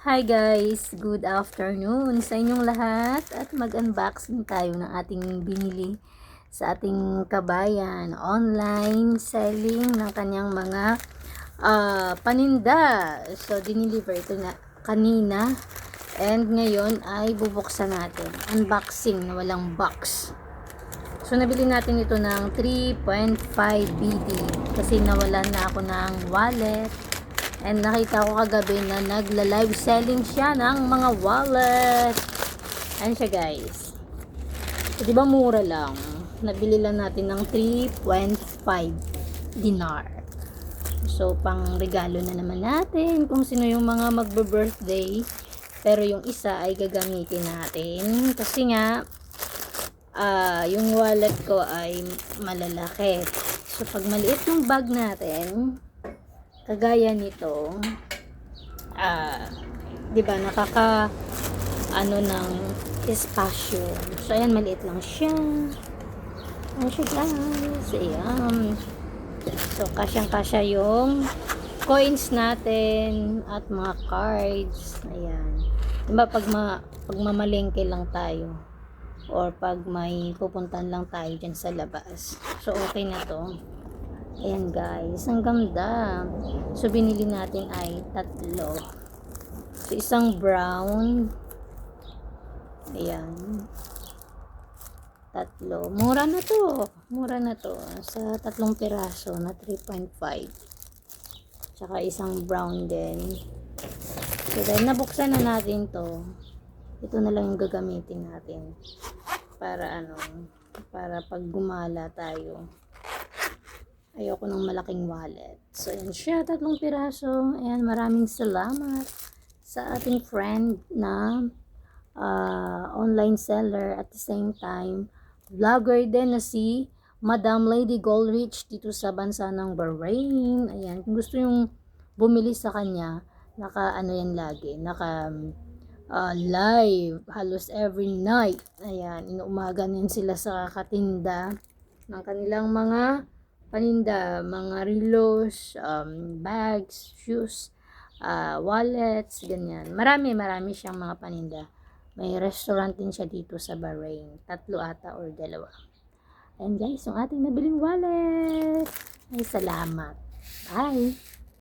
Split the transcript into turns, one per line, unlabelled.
Hi guys! Good afternoon sa inyong lahat at mag-unboxing tayo ng ating binili sa ating kabayan. Online selling ng kanyang mga paninda. So, diniliver ito na kanina and ngayon ay bubuksan natin. Unboxing na walang box. So, nabili natin ito ng 3.5 BD kasi nawalan na ako ng wallet. And nakita ko kagabi na nagla-live selling siya ng mga wallet. Ayan siya guys. So, diba mura lang? Nabili lang natin ng 3.5 dinar. So, pang regalo na naman natin kung sino yung mga magbe-birthday. Pero yung isa ay gagamitin natin. Kasi nga, yung wallet ko ay malalaki. So, pag maliit yung bag natin, kagaya nito, di ba nakaka ng espasyo. So ayan, maliit lang siya. Ayan siya guys. Ayan. So kasyang-kasya yung coins natin at mga cards. Ayan. Diba pag mamalengke lang tayo or pag may pupuntan lang tayo dyan sa labas. So okay na to. Ayan guys, ang ganda. So binili natin ay 3. So isang brown. Ayan. 3. Mura na to. Mura na to. Sa 3 piraso na 3.5. Tsaka isang brown din. So dahil nabuksan na natin to, ito na lang yung gagamitin natin. Para para pag gumala tayo. Ayoko ng malaking wallet. So, yan siya, 3 piraso. Ayan, maraming salamat sa ating friend na online seller at the same time, vlogger din na si Madam Lady Goldrich dito sa bansa ng Bahrain. Ayan, kung gusto yung bumili sa kanya, yan lagi, live, halos every night. Ayan, inuumaga din sila sa katinda ng kanilang mga paninda, mga relos, bags, shoes, wallets, ganyan. Marami siyang mga paninda. May restaurant din siya dito sa Bahrain. 3 ata or 2. And guys, yung ating nabiling wallet. Ay, salamat. Bye!